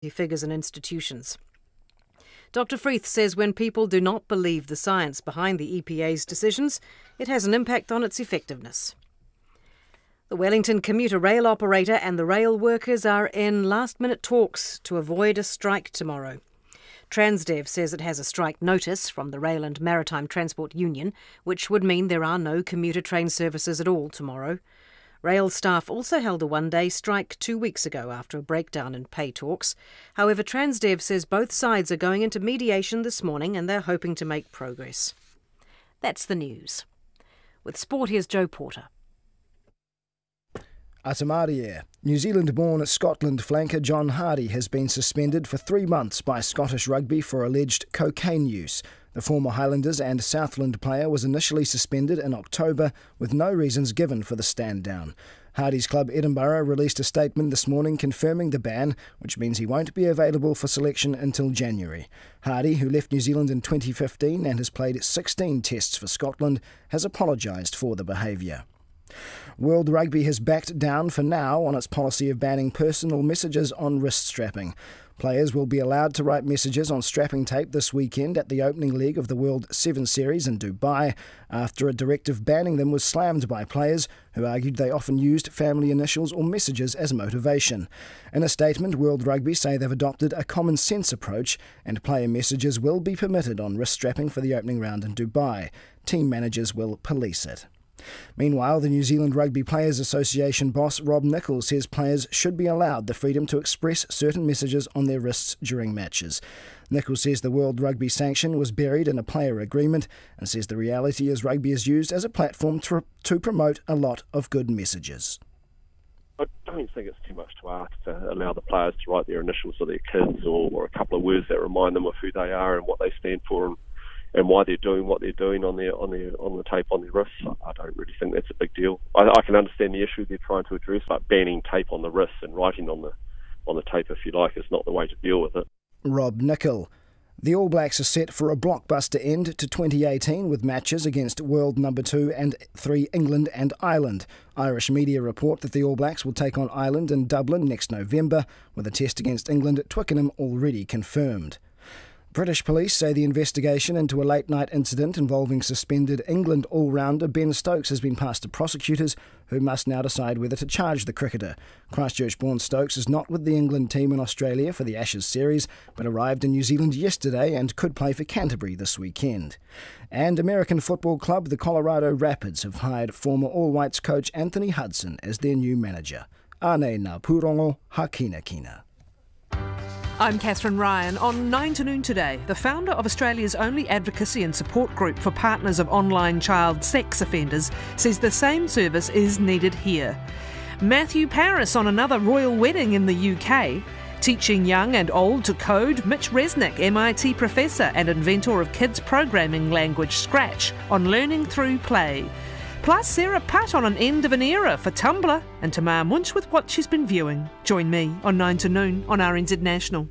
figures and institutions. Dr. Freeth says when people do not believe the science behind the EPA's decisions, it has an impact on its effectiveness. The Wellington commuter rail operator and the rail workers are in last-minute talks to avoid a strike tomorrow. Transdev says it has a strike notice from the Rail and Maritime Transport Union, which would mean there are no commuter train services at all tomorrow. Rail staff also held a one-day strike 2 weeks ago after a breakdown in pay talks. However, Transdev says both sides are going into mediation this morning and they're hoping to make progress. That's the news. With sport, here's Joe Porter. Atamarie. New Zealand-born Scotland flanker John Hardy has been suspended for 3 months by Scottish Rugby for alleged cocaine use. The former Highlanders and Southland player was initially suspended in October with no reasons given for the stand-down. Hardy's club Edinburgh released a statement this morning confirming the ban, which means he won't be available for selection until January. Hardy, who left New Zealand in 2015 and has played 16 tests for Scotland, has apologised for the behaviour. World Rugby has backed down for now on its policy of banning personal messages on wrist strapping. Players will be allowed to write messages on strapping tape this weekend at the opening leg of the World 7 Series in Dubai, after a directive banning them was slammed by players who argued they often used family initials or messages as motivation. In a statement, World Rugby say they've adopted a common-sense approach and player messages will be permitted on wrist strapping for the opening round in Dubai. Team managers will police it. Meanwhile, the New Zealand Rugby Players Association boss Rob Nichols says players should be allowed the freedom to express certain messages on their wrists during matches. Nichols says the World Rugby sanction was buried in a player agreement and says the reality is rugby is used as a platform to promote a lot of good messages. I don't think it's too much to ask to allow the players to write their initials of their kids or a couple of words that remind them of who they are and what they stand for and why they're doing what they're doing on the tape on their wrists. I don't really think that's a big deal. I can understand the issue they're trying to address, but banning tape on the wrists and writing on the tape, if you like, is not the way to deal with it. Rob Nicholl. The All Blacks are set for a blockbuster end to 2018 with matches against world number 2 and 3 England and Ireland. Irish media report that the All Blacks will take on Ireland in Dublin next November, with a test against England at Twickenham already confirmed. British police say the investigation into a late-night incident involving suspended England all-rounder Ben Stokes has been passed to prosecutors, who must now decide whether to charge the cricketer. Christchurch-born Stokes is not with the England team in Australia for the Ashes series, but arrived in New Zealand yesterday and could play for Canterbury this weekend. And American football club the Colorado Rapids have hired former All Whites coach Anthony Hudson as their new manager. Ane na purongo hakina kina. I'm Catherine Ryan. On 9 to Noon today, the founder of Australia's only advocacy and support group for partners of online child sex offenders says the same service is needed here. Matthew Paris on another royal wedding in the UK. Teaching young and old to code, Mitch Resnick, MIT professor and inventor of kids programming language Scratch, on learning through play. Plus, Sarah Putt on an end of an era for Tumblr, and Tamar Munch with what she's been viewing. Join me on 9 to Noon on RNZ National.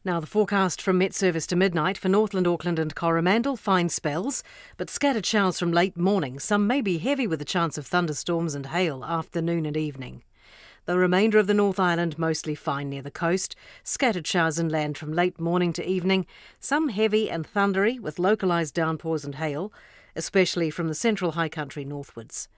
Now the forecast from Met Service to midnight for Northland, Auckland and Coromandel, fine spells, but scattered showers from late morning. Some may be heavy with a chance of thunderstorms and hail afternoon and evening. The remainder of the North Island mostly fine near the coast. Scattered showers inland from late morning to evening. Some heavy and thundery with localised downpours and hail, especially from the central high country northwards.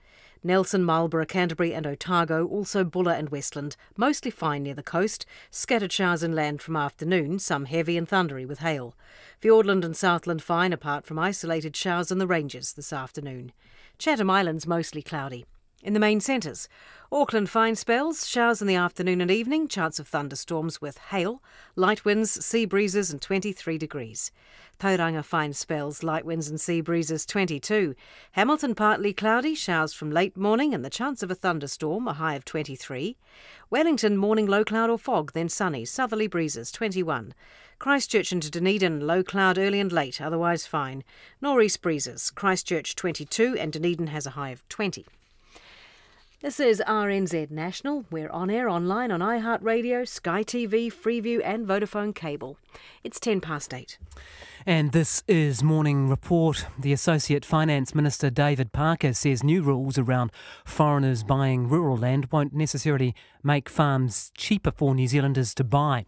Nelson, Marlborough, Canterbury and Otago, also Buller and Westland, mostly fine near the coast. Scattered showers inland from afternoon, some heavy and thundery with hail. Fiordland and Southland fine apart from isolated showers in the ranges this afternoon. Chatham Islands mostly cloudy. In the main centres, Auckland fine spells, showers in the afternoon and evening, chance of thunderstorms with hail, light winds, sea breezes and 23 degrees. Tauranga fine spells, light winds and sea breezes 22. Hamilton partly cloudy, showers from late morning and the chance of a thunderstorm, a high of 23. Wellington morning low cloud or fog, then sunny, southerly breezes 21. Christchurch and Dunedin low cloud early and late, otherwise fine. Northeast breezes, Christchurch 22 and Dunedin has a high of 20. This is RNZ National. We're on air online on iHeartRadio, Sky TV, Freeview and Vodafone Cable. It's 8:10. And this is Morning Report. The Associate Finance Minister David Parker says new rules around foreigners buying rural land won't necessarily make farms cheaper for New Zealanders to buy.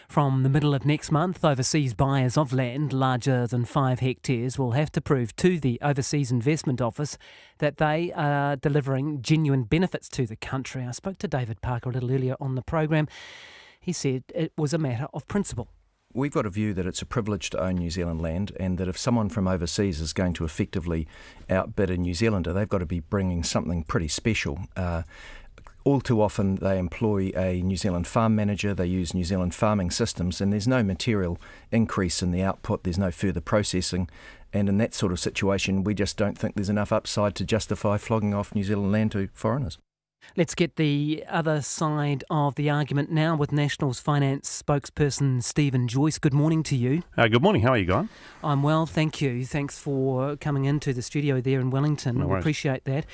From the middle of next month, overseas buyers of land larger than 5 hectares will have to prove to the Overseas Investment Office that they are delivering genuine benefits to the country. I spoke to David Parker a little earlier on the program. He said it was a matter of principle. We've got a view that it's a privilege to own New Zealand land, and that if someone from overseas is going to effectively outbid a New Zealander, they've got to be bringing something pretty special. All too often they employ a New Zealand farm manager, they use New Zealand farming systems, and there's no material increase in the output, there's no further processing, and in that sort of situation we just don't think there's enough upside to justify flogging off New Zealand land to foreigners. Let's get the other side of the argument now with National's finance spokesperson Stephen Joyce. Good morning to you. Good morning. How are you going? I'm well, thank you. Thanks for coming into the studio there in Wellington. No worries. Appreciate that.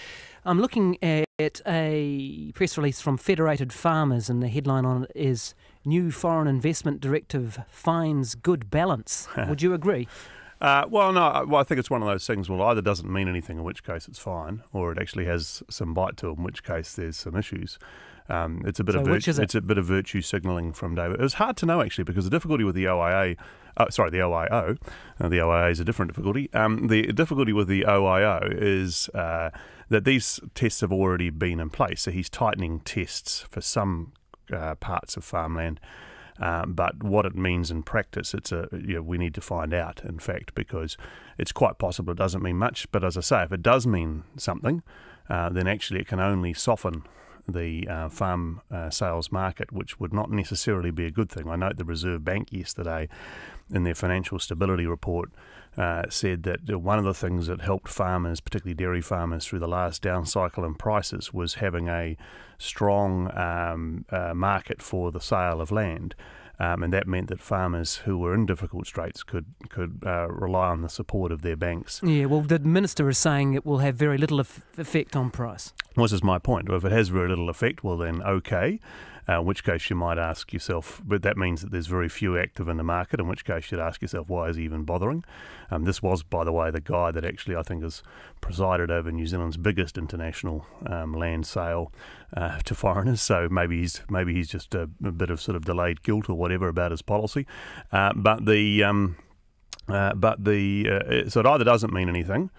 I'm looking at a press release from Federated Farmers, and the headline on it is New Foreign Investment Directive Finds Good Balance. Would you agree? Well, I think it's one of those things. Well, either doesn't mean anything, in which case it's fine, or it actually has some bite to it, in which case there's some issues. It's a bit It's a bit of virtue signalling from David. It was hard to know actually, because the difficulty with the OIO, the OIA is a different difficulty. The difficulty with the OIO is that these tests have already been in place. So he's tightening tests for some parts of farmland. But what it means in practice, we need to find out, in fact, because it's quite possible it doesn't mean much. But as I say, if it does mean something, then actually it can only soften the farm sales market, which would not necessarily be a good thing. I note the Reserve Bank yesterday, in their financial stability report, said that one of the things that helped farmers, particularly dairy farmers, through the last down cycle in prices was having a strong market for the sale of land. And that meant that farmers who were in difficult straits could rely on the support of their banks. Yeah, well, the Minister is saying it will have very little effect on price. Well, this is my point. Well, if it has very little effect, well then okay. In which case you might ask yourself, but that means that there's very few active in the market, in which case you'd ask yourself, why is he even bothering? This was, by the way, the guy that actually I think has presided over New Zealand's biggest international land sale to foreigners, so maybe he's just a bit of sort of delayed guilt or whatever about his policy. So it either doesn't mean anything,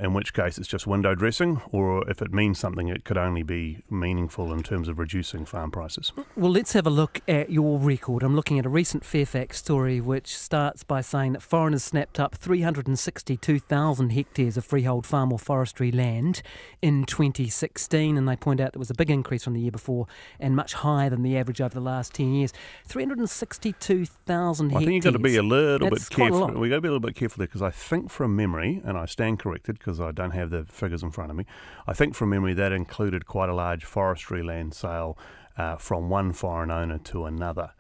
in which case it's just window dressing, or if it means something, it could only be meaningful in terms of reducing farm prices. Well, let's have a look at your record. I'm looking at a recent Fairfax story which starts by saying that foreigners snapped up 362,000 hectares of freehold farm or forestry land in 2016, and they point out there was a big increase from the year before and much higher than the average over the last 10 years. 362,000 hectares. I think you've got to be a little bit careful. We've got to be a little bit careful there, because I think from memory, and I stand corrected because I don't have the figures in front of me, I think from memory that included quite a large forestry land sale from one foreign owner to another.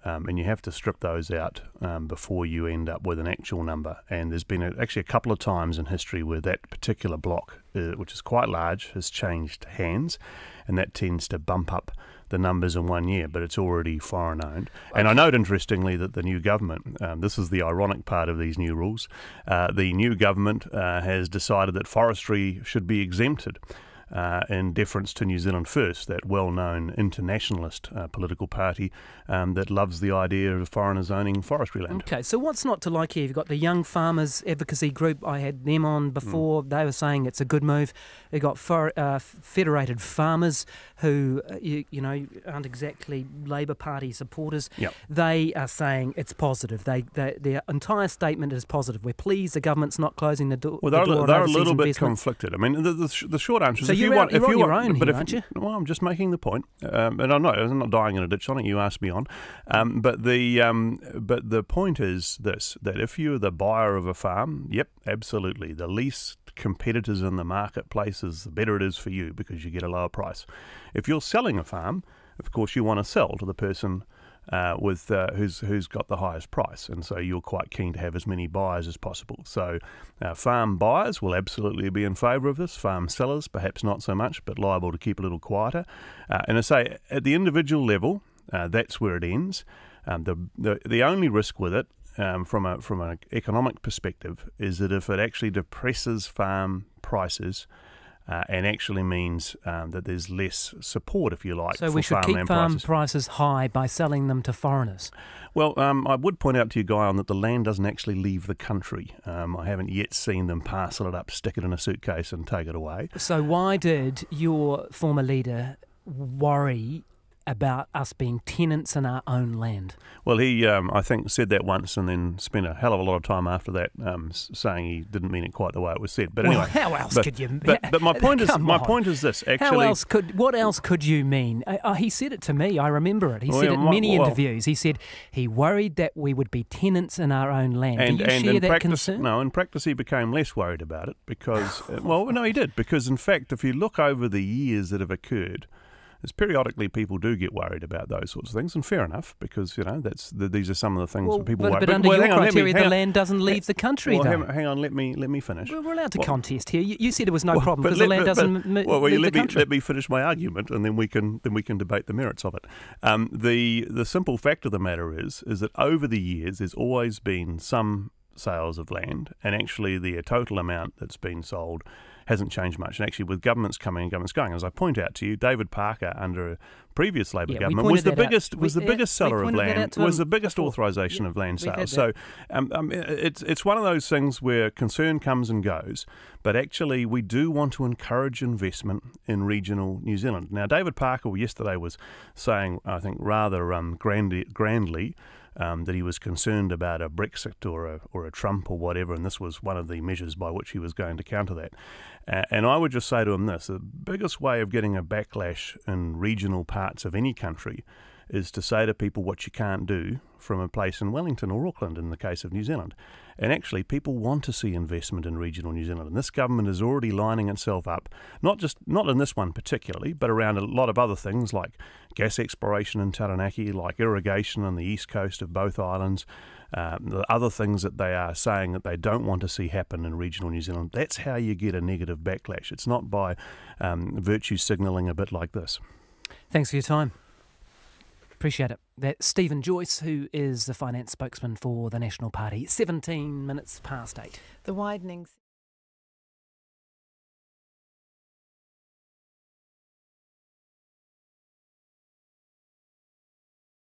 And you have to strip those out before you end up with an actual number. And there's been actually a couple of times in history where that particular block, which is quite large, has changed hands, and that tends to bump up the numbers in 1 year, but it's already foreign owned. And I note interestingly that the new government, this is the ironic part of these new rules, the new government has decided that forestry should be exempted in deference to New Zealand First, that well-known internationalist political party that loves the idea of foreigners owning forestry land. Okay, so what's not to like here? You've got the Young Farmers Advocacy Group. I had them on before. They were saying it's a good move. You've got Federated Farmers who, aren't exactly Labour Party supporters. Yep. They are saying it's positive. Their entire statement is positive. We're pleased the government's not closing the door. Well, they're a little bit conflicted. I mean, the short answer is, so you're on your own here, aren't you? Well, I'm just making the point, and I'm not dying in a ditch on it. You asked me on, but the point is this: that if you're the buyer of a farm, yep, absolutely, the least competitors in the marketplace is the better it is for you, because you get a lower price. If you're selling a farm, of course, you want to sell to the person who's got the highest price, and so you're quite keen to have as many buyers as possible. So farm buyers will absolutely be in favour of this. Farm sellers perhaps not so much, but liable to keep a little quieter. And I say at the individual level, that's where it ends. The only risk with it from an economic perspective is that if it actually depresses farm prices and actually means that there's less support, if you like, so for we should keep farmland farm prices high by selling them to foreigners. Well, I would point out to you, Guy, that the land doesn't actually leave the country. I haven't yet seen them parcel it up, stick it in a suitcase and take it away. So why did your former leader worry about us being tenants in our own land? Well, he, I think, said that once and then spent a hell of a lot of time after that saying he didn't mean it quite the way it was said. But anyway, how else could you? But my point is this. Actually, what else could you mean? He said it to me. I remember it. He said it in many interviews. He said he worried that we would be tenants in our own land. Do you share that concern? No, in practice he became less worried about it because, well, no, he did. Because in fact, if you look over the years that have occurred, is periodically people do get worried about those sorts of things, and fair enough, because these are some of the things that people worry. But under your criteria, the land doesn't leave the country, though. Hang on, let me finish. We're allowed to contest here. You said it was no problem because the land doesn't leave the country. Let me finish my argument, and then we can debate the merits of it. The simple fact of the matter is that over the years there's always been some sales of land, and actually the total amount that's been sold hasn't changed much. And actually, with governments coming and governments going, as I point out to you, David Parker under a previous Labor government was the biggest seller of land, was the biggest authorisation of land sales. So it's one of those things where concern comes and goes, but actually we do want to encourage investment in regional New Zealand. Now, David Parker yesterday was saying, I think rather grandly, that he was concerned about a Brexit or a Trump or whatever, and this was one of the measures by which he was going to counter that. And I would just say to him this: the biggest way of getting a backlash in regional parts of any country is to say to people what you can't do from a place in Wellington or Auckland in the case of New Zealand. And actually, people want to see investment in regional New Zealand. And this government is already lining itself up, not in this one particularly, but around a lot of other things like gas exploration in Taranaki, like irrigation on the east coast of both islands, the other things that they are saying that they don't want to see happen in regional New Zealand. That's how you get a negative backlash. It's not by virtue signalling a bit like this. Thanks for your time. Appreciate it. That's Stephen Joyce, who is the finance spokesman for the National Party. 17 minutes past 8. The widening